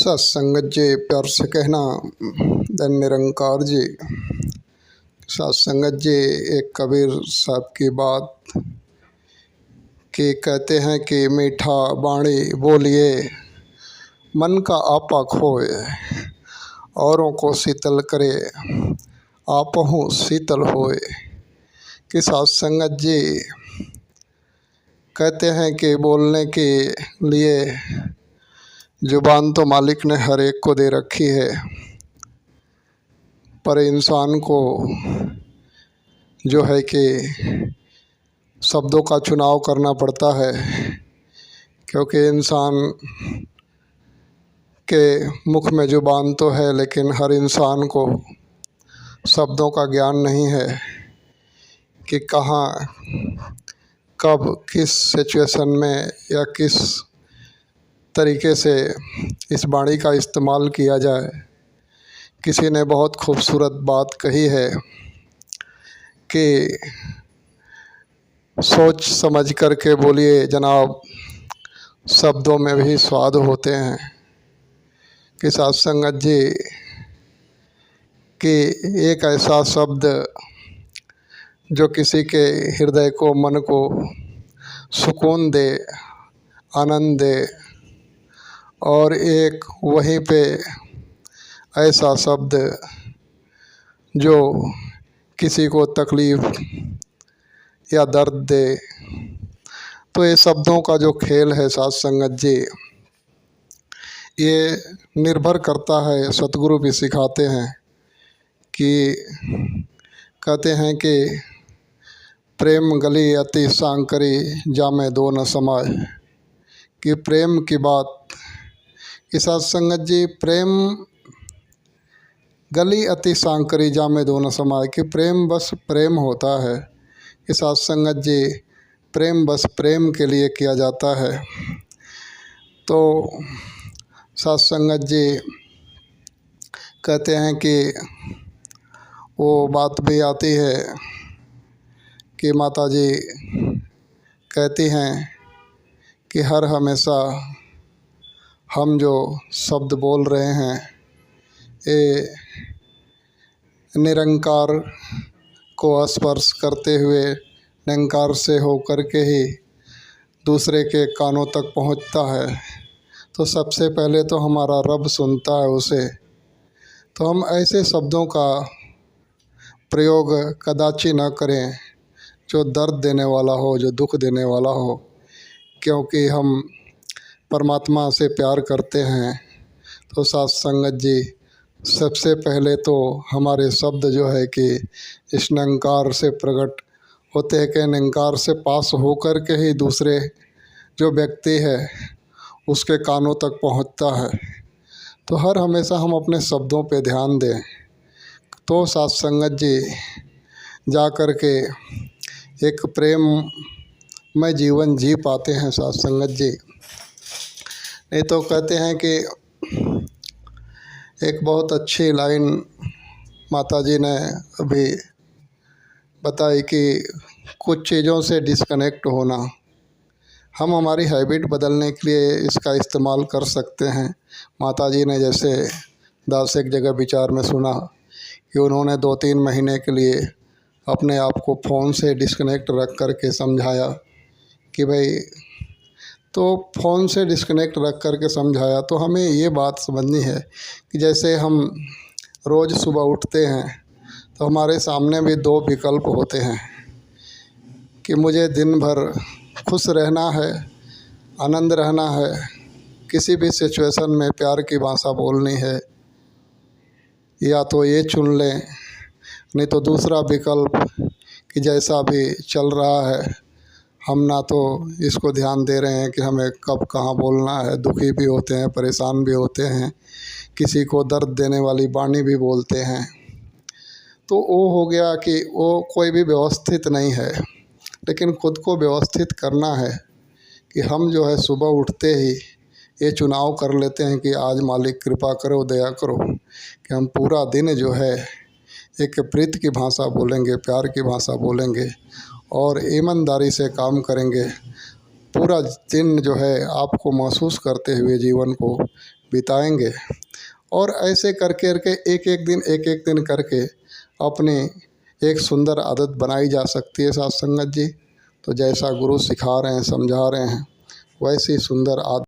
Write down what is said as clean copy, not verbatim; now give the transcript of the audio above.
सत्संगत जी प्यार से कहना धन निरंकार जी। सत्संगत जी एक कबीर साहब की बात कि कहते हैं कि मीठा बाणी बोलिए मन का आपा खोए, औरों को शीतल करे आपहु शीतल होए। कि सत्संगत जी कहते हैं कि बोलने के लिए जुबान तो मालिक ने हर एक को दे रखी है, पर इंसान को जो है कि शब्दों का चुनाव करना पड़ता है, क्योंकि इंसान के मुख में जुबान तो है लेकिन हर इंसान को शब्दों का ज्ञान नहीं है कि कहाँ कब किस सिचुएशन में या किस तरीके से इस वाणी का इस्तेमाल किया जाए। किसी ने बहुत खूबसूरत बात कही है कि सोच समझ कर के बोलिए जनाब, शब्दों में भी स्वाद होते हैं। कि सत्संगत जी कि एक ऐसा शब्द जो किसी के हृदय को मन को सुकून दे, आनंद दे, और एक वहीं पे ऐसा शब्द जो किसी को तकलीफ़ या दर्द दे। तो ये शब्दों का जो खेल है सत्संगत जी, ये निर्भर करता है, सतगुरु भी सिखाते हैं कि कहते हैं कि प्रेम गली अति सांकरी जामे दो न समाए। कि प्रेम की बात, कि सत्संगत जी प्रेम गली अति सांकरी जामे दो न समाए। कि प्रेम बस प्रेम होता है। कि सत्संगत जी प्रेम बस प्रेम के लिए किया जाता है। तो सत्संगत जी कहते हैं कि वो बात भी आती है कि माता जी कहती हैं कि हर हमेशा हम जो शब्द बोल रहे हैं ये निरंकार को स्पर्श करते हुए निरंकार से होकर के ही दूसरे के कानों तक पहुंचता है। तो सबसे पहले तो हमारा रब सुनता है उसे। तो हम ऐसे शब्दों का प्रयोग कदाचि न करें जो दर्द देने वाला हो, जो दुख देने वाला हो, क्योंकि हम परमात्मा से प्यार करते हैं। तो सत्संगत जी सबसे पहले तो हमारे शब्द जो है कि इस निरंकार से प्रकट होते हैं, कि निरंकार से पास होकर के ही दूसरे जो व्यक्ति है उसके कानों तक पहुंचता है। तो हर हमेशा हम अपने शब्दों पे ध्यान दें, तो सत्संगत जी जा कर के एक प्रेम में जीवन जी पाते हैं सत्संगत जी। नहीं तो कहते हैं कि एक बहुत अच्छी लाइन माता जी ने अभी बताई कि कुछ चीज़ों से डिस्कनेक्ट होना। हम हमारी हैबिट बदलने के लिए इसका इस्तेमाल कर सकते हैं। माता जी ने जैसे दास एक जगह विचार में सुना कि उन्होंने 2-3 महीने के लिए अपने आप को फ़ोन से डिस्कनेक्ट रख कर के समझाया कि भाई, तो फ़ोन से डिस्कनेक्ट रख कर के समझाया। तो हमें ये बात समझनी है कि जैसे हम रोज़ सुबह उठते हैं तो हमारे सामने भी 2 विकल्प होते हैं कि मुझे दिन भर खुश रहना है, आनंद रहना है, किसी भी सिचुएशन में प्यार की भाषा बोलनी है, या तो ये चुन लें। नहीं तो दूसरा विकल्प कि जैसा भी चल रहा है हम ना तो इसको ध्यान दे रहे हैं कि हमें कब कहाँ बोलना है। दुखी भी होते हैं, परेशान भी होते हैं, किसी को दर्द देने वाली वाणी भी बोलते हैं। तो वो हो गया कि वो कोई भी व्यवस्थित नहीं है। लेकिन खुद को व्यवस्थित करना है कि हम जो है सुबह उठते ही ये चुनाव कर लेते हैं कि आज मालिक कृपा करो, दया करो, कि हम पूरा दिन जो है एक प्रीत की भाषा बोलेंगे, प्यार की भाषा बोलेंगे और ईमानदारी से काम करेंगे। पूरा दिन जो है आपको महसूस करते हुए जीवन को बिताएंगे और ऐसे कर करके एक एक दिन करके अपने एक सुंदर आदत बनाई जा सकती है साथ संगत जी। तो जैसा गुरु सिखा रहे हैं समझा रहे हैं वैसी सुंदर आदत